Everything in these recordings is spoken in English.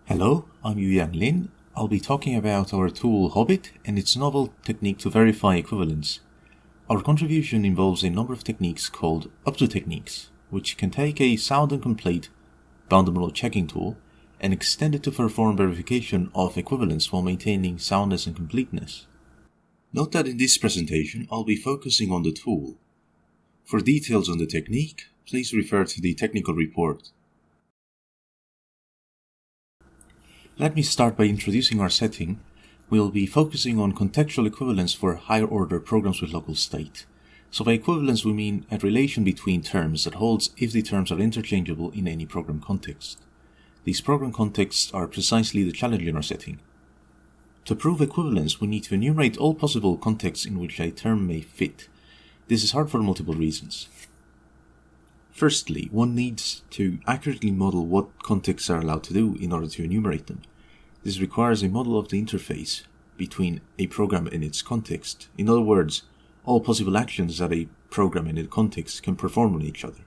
Hello, I'm Yu-Yang Lin. I'll be talking about our tool Hobbit and its novel technique to verify equivalence. Our contribution involves a number of techniques called up-to techniques, which can take a sound and complete bounded model checking tool and extend it to perform verification of equivalence while maintaining soundness and completeness. Note that in this presentation I'll be focusing on the tool. For details on the technique, please refer to the technical report. Let me start by introducing our setting. We'll be focusing on contextual equivalence for higher order programs with local state. So by equivalence we mean a relation between terms that holds if the terms are interchangeable in any program context. These program contexts are precisely the challenge in our setting. To prove equivalence, we need to enumerate all possible contexts in which a term may fit. This is hard for multiple reasons. Firstly, one needs to accurately model what contexts are allowed to do in order to enumerate them. This requires a model of the interface between a program and its context. In other words, all possible actions that a program and its context can perform on each other.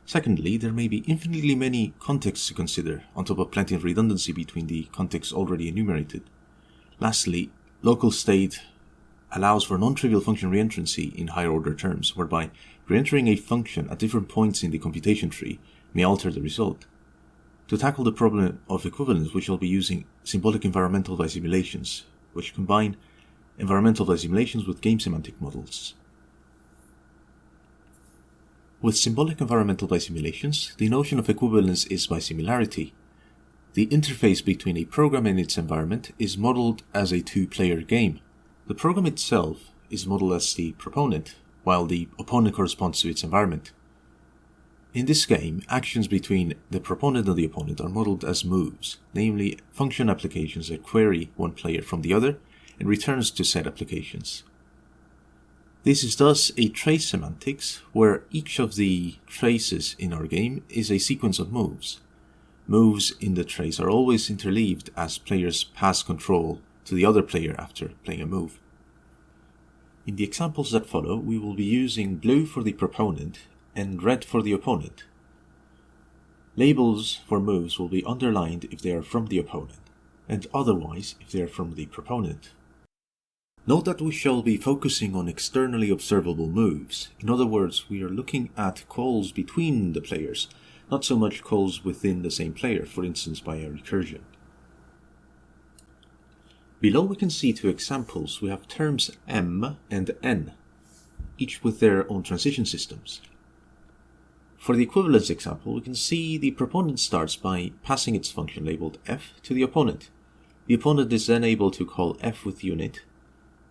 Secondly, there may be infinitely many contexts to consider, on top of plenty of redundancy between the contexts already enumerated. Lastly, local state allows for non-trivial function reentrancy in higher order terms, whereby reentering a function at different points in the computation tree may alter the result. To tackle the problem of equivalence, we shall be using symbolic environmental bisimulations, which combine environmental bisimulations with game semantic models. With symbolic environmental bisimulations, the notion of equivalence is bisimilarity. The interface between a program and its environment is modeled as a two-player game. The program itself is modeled as the proponent, while the opponent corresponds to its environment. In this game, actions between the proponent and the opponent are modeled as moves, namely function applications that query one player from the other and returns to said applications. This is thus a trace semantics, where each of the traces in our game is a sequence of moves. Moves in the trace are always interleaved as players pass control to the other player after playing a move. In the examples that follow, we will be using blue for the proponent and red for the opponent. Labels for moves will be underlined if they are from the opponent, and otherwise if they are from the proponent. Note that we shall be focusing on externally observable moves. In other words, we are looking at calls between the players, not so much calls within the same player, for instance by a recursion. Below we can see two examples. We have terms m and n, each with their own transition systems. For the equivalence example, we can see the proponent starts by passing its function labeled f to the opponent. The opponent is then able to call f with unit.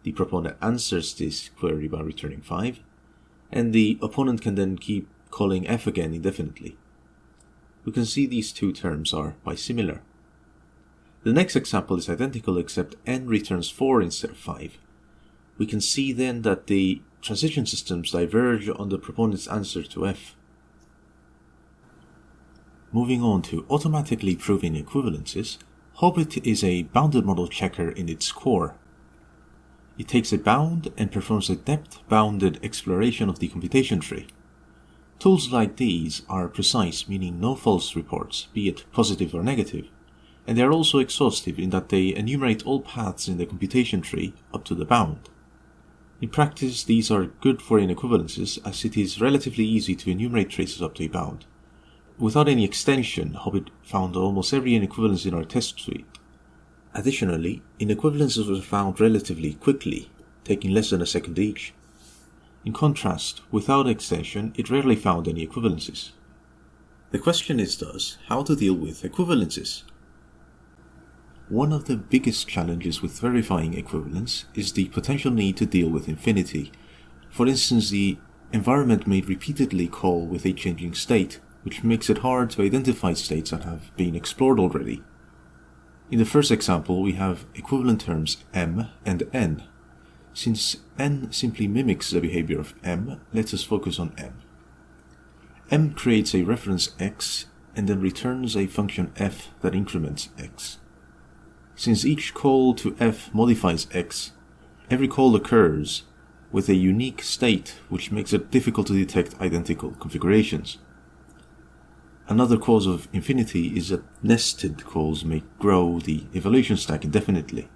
The proponent answers this query by returning 5, and the opponent can then keep calling f again indefinitely. We can see these two terms are bisimilar. The next example is identical, except n returns 4 instead of 5. We can see then that the transition systems diverge on the proponent's answer to f. Moving on to automatically proving equivalences, Hobbit is a bounded model checker in its core. It takes a bound and performs a depth-bounded exploration of the computation tree. Tools like these are precise, meaning no false reports, be it positive or negative, and they are also exhaustive in that they enumerate all paths in the computation tree up to the bound. In practice, these are good for inequivalences, as it is relatively easy to enumerate traces up to a bound. Without any extension, Hobbit found almost every inequivalence in our test suite. Additionally, inequivalences were found relatively quickly, taking less than a second each. In contrast, without extension, it rarely found any equivalences. The question is thus, how to deal with equivalences? One of the biggest challenges with verifying equivalence is the potential need to deal with infinity. For instance, the environment may repeatedly call with a changing state, which makes it hard to identify states that have been explored already. In the first example, we have equivalent terms m and n. Since n simply mimics the behavior of m, let us focus on m. M creates a reference x and then returns a function f that increments x. Since each call to f modifies x, every call occurs with a unique state which makes it difficult to detect identical configurations. Another cause of infinity is that nested calls may grow the evaluation stack indefinitely.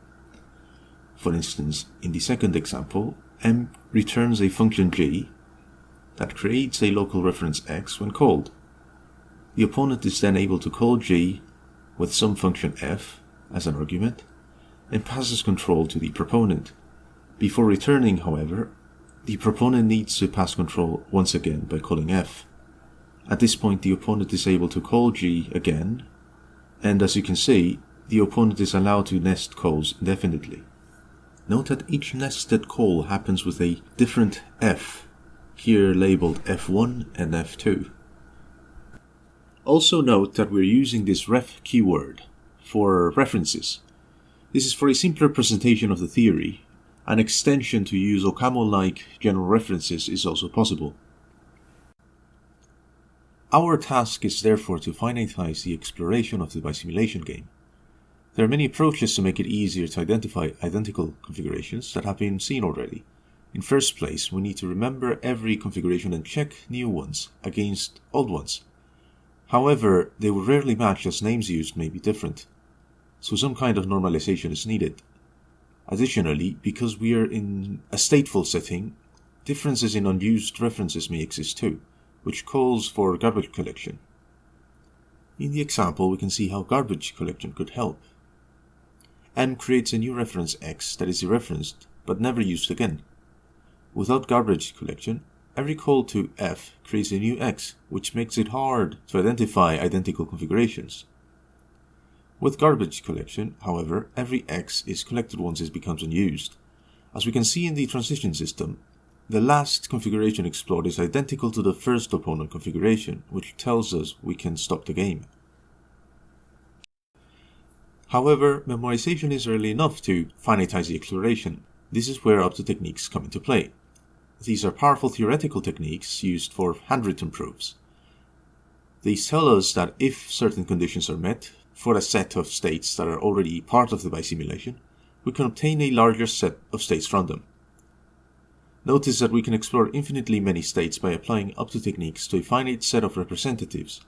For instance, in the second example, m returns a function g that creates a local reference x when called. The opponent is then able to call g with some function f as an argument and passes control to the proponent. Before returning, however, the proponent needs to pass control once again by calling f. At this point, the opponent is able to call g again, and as you can see, the opponent is allowed to nest calls indefinitely. Note that each nested call happens with a different f, here labeled f1 and f2. Also note that we're using this ref keyword for references. This is for a simpler presentation of the theory. An extension to use OCaml-like general references is also possible. Our task is therefore to finitize the exploration of the Bisimulation game. There are many approaches to make it easier to identify identical configurations that have been seen already. In first place, we need to remember every configuration and check new ones against old ones. However, they will rarely match as names used may be different, so some kind of normalization is needed. Additionally, because we are in a stateful setting, differences in unused references may exist too, which calls for garbage collection. In the example, we can see how garbage collection could help. M creates a new reference x that is dereferenced but never used again. Without garbage collection, every call to f creates a new x, which makes it hard to identify identical configurations. With garbage collection, however, every x is collected once it becomes unused. As we can see in the transition system, the last configuration explored is identical to the first opponent configuration, which tells us we can stop the game. However, memorization is rarely enough to finitize the exploration. This is where opto techniques come into play. These are powerful theoretical techniques used for handwritten proofs. These tell us that if certain conditions are met, for a set of states that are already part of the Bisimulation, we can obtain a larger set of states from them. Notice that we can explore infinitely many states by applying opto techniques to a finite set of representatives.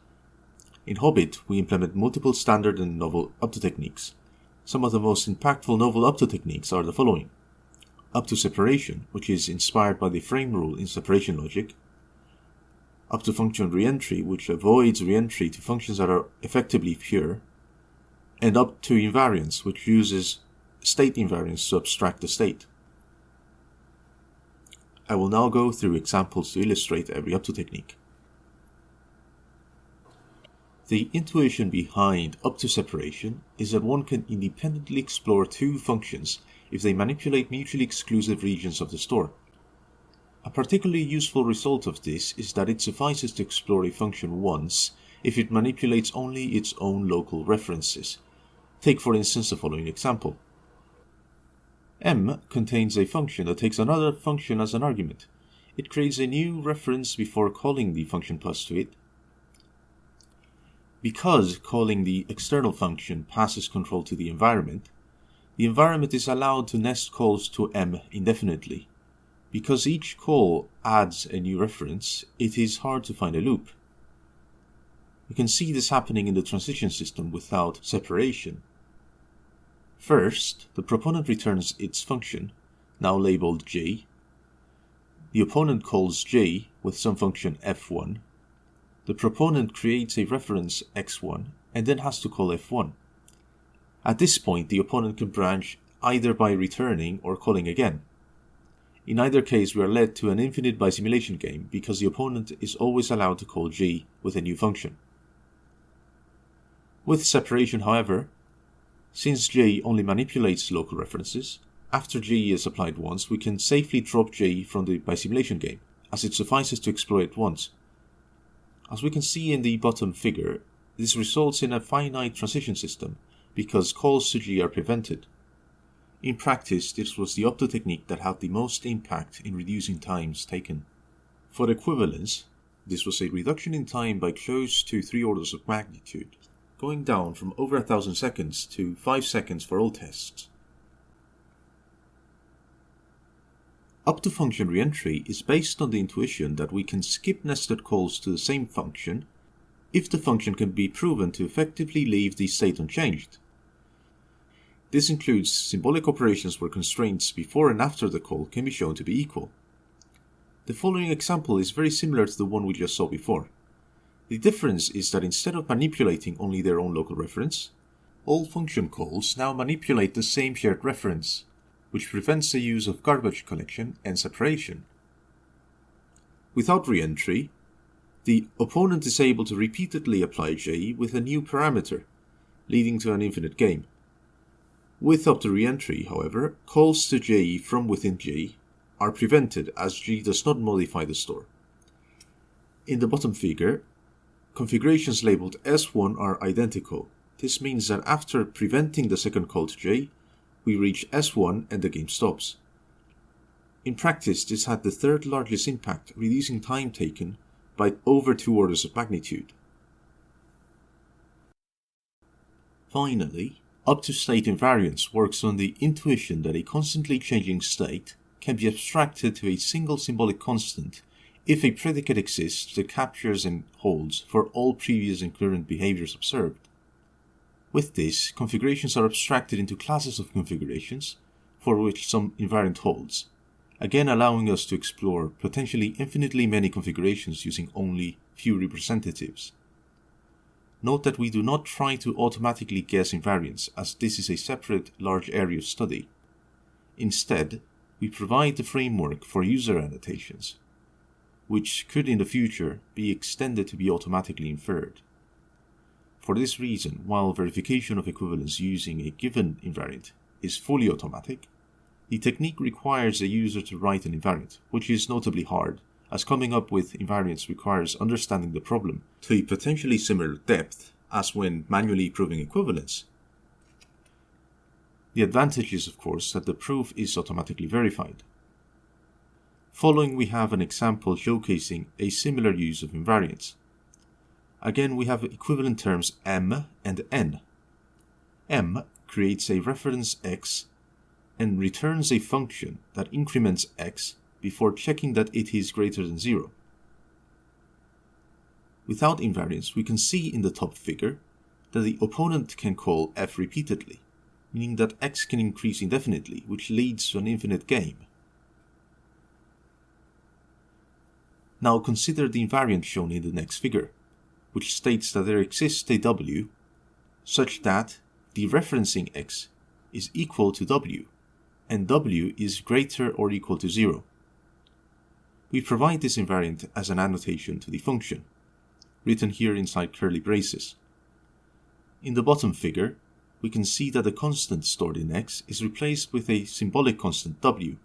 In Hobbit, we implement multiple standard and novel opto techniques. Some of the most impactful novel opto techniques are the following: opto separation, which is inspired by the frame rule in separation logic; opto function reentry, which avoids reentry to functions that are effectively pure; and opto invariance, which uses state invariants to abstract the state. I will now go through examples to illustrate every opto technique. The intuition behind opto separation is that one can independently explore two functions if they manipulate mutually exclusive regions of the store. A particularly useful result of this is that it suffices to explore a function once if it manipulates only its own local references. Take for instance the following example. M contains a function that takes another function as an argument. It creates a new reference before calling the function passed to it. Because calling the external function passes control to the environment is allowed to nest calls to M indefinitely. Because each call adds a new reference, it is hard to find a loop. You can see this happening in the transition system without separation. First, the proponent returns its function, now labeled j. The opponent calls j with some function f1. The proponent creates a reference x1 and then has to call f1. At this point, the opponent can branch either by returning or calling again. In either case, we are led to an infinite Bisimulation game because the opponent is always allowed to call j with a new function. With separation, however, since j only manipulates local references, after j is applied once, we can safely drop j from the Bisimulation game, as it suffices to explore it once. As we can see in the bottom figure, this results in a finite transition system, because calls to j are prevented. In practice, this was the opto technique that had the most impact in reducing times taken. For equivalence, this was a reduction in time by close to 3 orders of magnitude, going down from over 1,000 seconds to 5 seconds for all tests. Opto function reentry is based on the intuition that we can skip nested calls to the same function if the function can be proven to effectively leave the state unchanged. This includes symbolic operations where constraints before and after the call can be shown to be equal. The following example is very similar to the one we just saw before. The difference is that instead of manipulating only their own local reference, all function calls now manipulate the same shared reference, which prevents the use of garbage collection and separation. Without reentry, the opponent is able to repeatedly apply J with a new parameter, leading to an infinite game. Without the reentry, however, calls to J from within J are prevented as G does not modify the store. In the bottom figure, configurations labeled S1 are identical. This means that after preventing the second call to J, we reach S1 and the game stops. In practice, this had the third largest impact, reducing time taken by over 2 orders of magnitude. Finally, up-to-state invariance works on the intuition that a constantly changing state can be abstracted to a single symbolic constant if a predicate exists that captures and holds for all previous and current behaviors observed. With this, configurations are abstracted into classes of configurations for which some invariant holds, again allowing us to explore potentially infinitely many configurations using only few representatives. Note that we do not try to automatically guess invariance, as this is a separate large area of study. Instead, we provide the framework for user annotations, which could in the future be extended to be automatically inferred. For this reason, while verification of equivalence using a given invariant is fully automatic, the technique requires a user to write an invariant, which is notably hard, as coming up with invariants requires understanding the problem to a potentially similar depth as when manually proving equivalence. The advantage is, of course, that the proof is automatically verified. Following, we have an example showcasing a similar use of invariants. Again, we have equivalent terms m and n. M creates a reference x and returns a function that increments x before checking that it is greater than 0. Without invariance, we can see in the top figure that the opponent can call f repeatedly, meaning that x can increase indefinitely, which leads to an infinite game. Now consider the invariant shown in the next figure, which states that there exists a w such that dereferencing x is equal to w, and w is greater or equal to 0. We provide this invariant as an annotation to the function, written here inside curly braces. In the bottom figure, we can see that the constant stored in x is replaced with a symbolic constant w,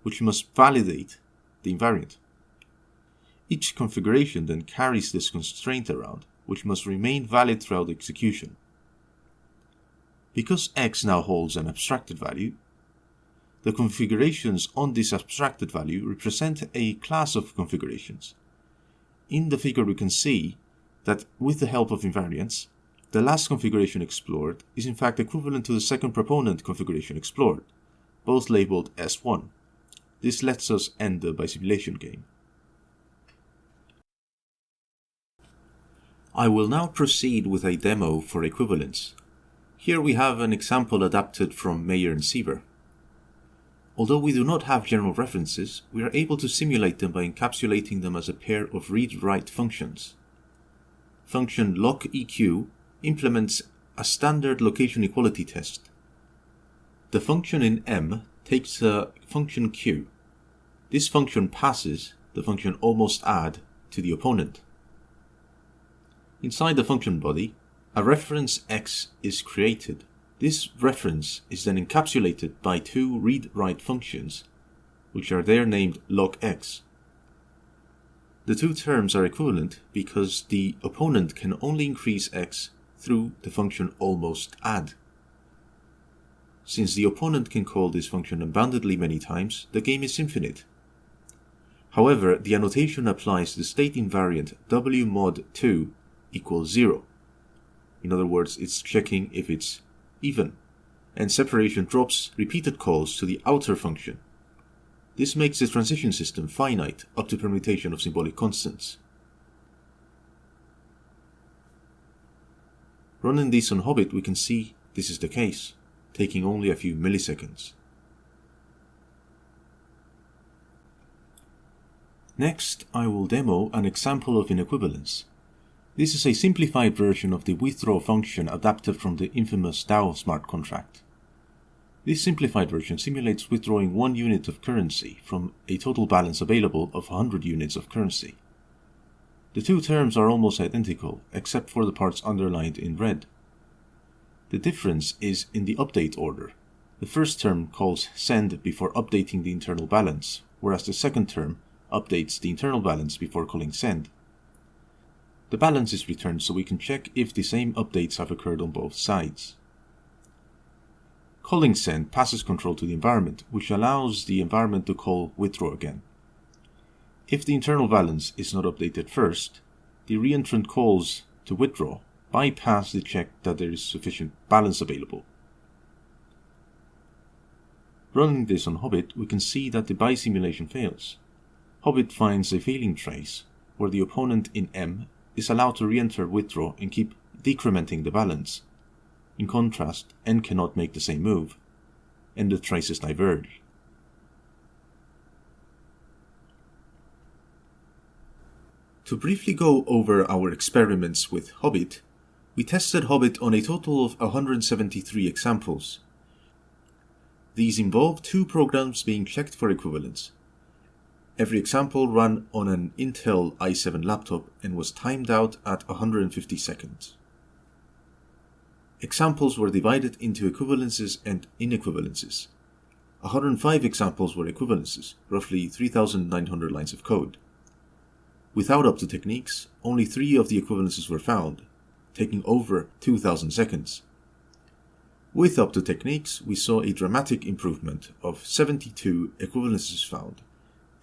which must validate the invariant. Each configuration then carries this constraint around, which must remain valid throughout execution. Because x now holds an abstracted value, the configurations on this abstracted value represent a class of configurations. In the figure we can see that with the help of invariants, the last configuration explored is in fact equivalent to the second proponent configuration explored, both labeled S1. This lets us end the Bisimulation game. I will now proceed with a demo for equivalence. Here we have an example adapted from Mayer and Siever. Although we do not have general references, we are able to simulate them by encapsulating them as a pair of read-write functions. Function lockeq implements a standard location equality test. The function in M takes a function q. This function passes the function almost add to the opponent. Inside the function body, a reference x is created. This reference is then encapsulated by two read-write functions, which are there named locx. The two terms are equivalent because the opponent can only increase x through the function almost add. Since the opponent can call this function unboundedly many times, the game is infinite. However, the annotation applies to the state invariant w mod 2 equals 0. In other words, it's checking if it's even, and separation drops repeated calls to the outer function. This makes the transition system finite up to permutation of symbolic constants. Running this on Hobbit, we can see this is the case, taking only a few milliseconds. Next, I will demo an example of inequivalence. This is a simplified version of the withdraw function adapted from the infamous DAO smart contract. This simplified version simulates withdrawing 1 unit of currency from a total balance available of 100 units of currency. The two terms are almost identical, except for the parts underlined in red. The difference is in the update order. The first term calls send before updating the internal balance, whereas the second term updates the internal balance before calling send. The balance is returned so we can check if the same updates have occurred on both sides. Calling send passes control to the environment, which allows the environment to call withdraw again. If the internal balance is not updated first, the reentrant calls to withdraw bypass the check that there is sufficient balance available. Running this on Hobbit, we can see that the Bisimulation fails. Hobbit finds a failing trace, where the opponent in M is allowed to re-enter withdraw and keep decrementing the balance. In contrast, N cannot make the same move, and the traces diverge. To briefly go over our experiments with Hobbit, we tested Hobbit on a total of 173 examples. These involve 2 programs being checked for equivalence. Every example ran on an Intel i7 laptop and was timed out at 150 seconds. Examples were divided into equivalences and inequivalences. 105 examples were equivalences, roughly 3,900 lines of code. Without up-to techniques, only 3 of the equivalences were found, taking over 2,000 seconds. With up-to techniques, we saw a dramatic improvement of 72 equivalences found,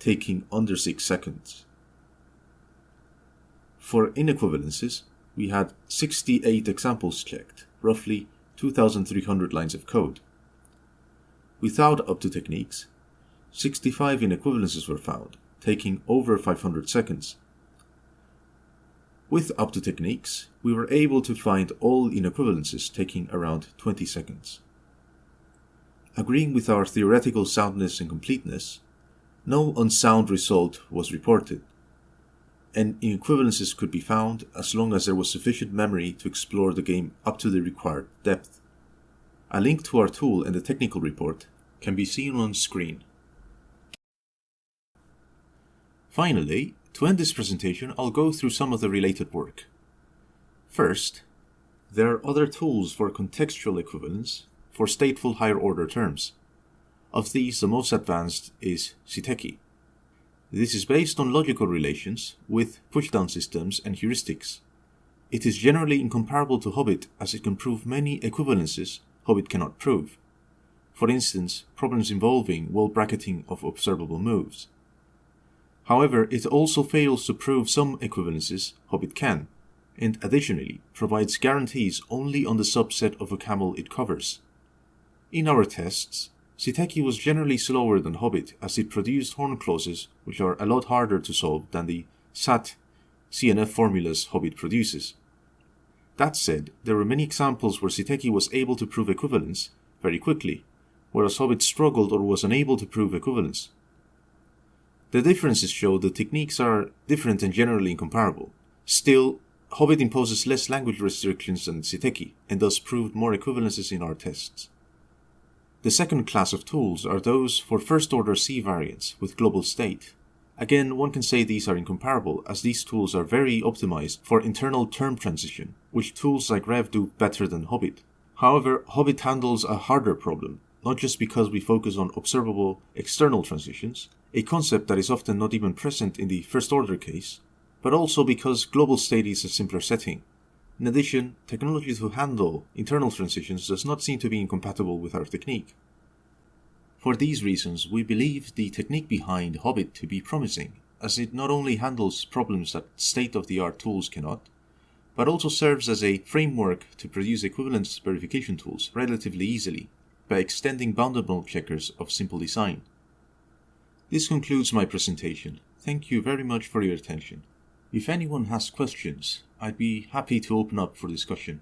taking under 6 seconds. For inequivalences, we had 68 examples checked, roughly 2,300 lines of code. Without up-to techniques, 65 inequivalences were found, taking over 500 seconds. With up-to techniques, we were able to find all inequivalences taking around 20 seconds. Agreeing with our theoretical soundness and completeness, no unsound result was reported, and inequivalences could be found as long as there was sufficient memory to explore the game up to the required depth. A link to our tool and the technical report can be seen on screen. Finally, to end this presentation, I'll go through some of the related work. First, there are other tools for contextual equivalence for stateful higher order terms. Of these, the most advanced is Symbolic. This is based on logical relations with pushdown systems and heuristics. It is generally incomparable to Hobbit as it can prove many equivalences Hobbit cannot prove. For instance, problems involving wall bracketing of observable moves. However, it also fails to prove some equivalences Hobbit can, and additionally provides guarantees only on the subset of a camel it covers. In our tests, Symbolic was generally slower than Hobbit as it produced horn clauses which are a lot harder to solve than the SAT CNF formulas Hobbit produces. That said, there were many examples where Symbolic was able to prove equivalence very quickly, whereas Hobbit struggled or was unable to prove equivalence. The differences show the techniques are different and generally incomparable. Still, Hobbit imposes less language restrictions than Symbolic and thus proved more equivalences in our tests. The second class of tools are those for first-order C variants with global state. Again, one can say these are incomparable as these tools are very optimized for internal term transition, which tools like Rev do better than Hobbit. However, Hobbit handles a harder problem, not just because we focus on observable external transitions, a concept that is often not even present in the first-order case, but also because global state is a simpler setting. In addition, technology to handle internal transitions does not seem to be incompatible with our technique. For these reasons, we believe the technique behind Hobbit to be promising, as it not only handles problems that state-of-the-art tools cannot, but also serves as a framework to produce equivalence verification tools relatively easily by extending bounded model checkers of simple design. This concludes my presentation. Thank you very much for your attention. If anyone has questions, I'd be happy to open up for discussion.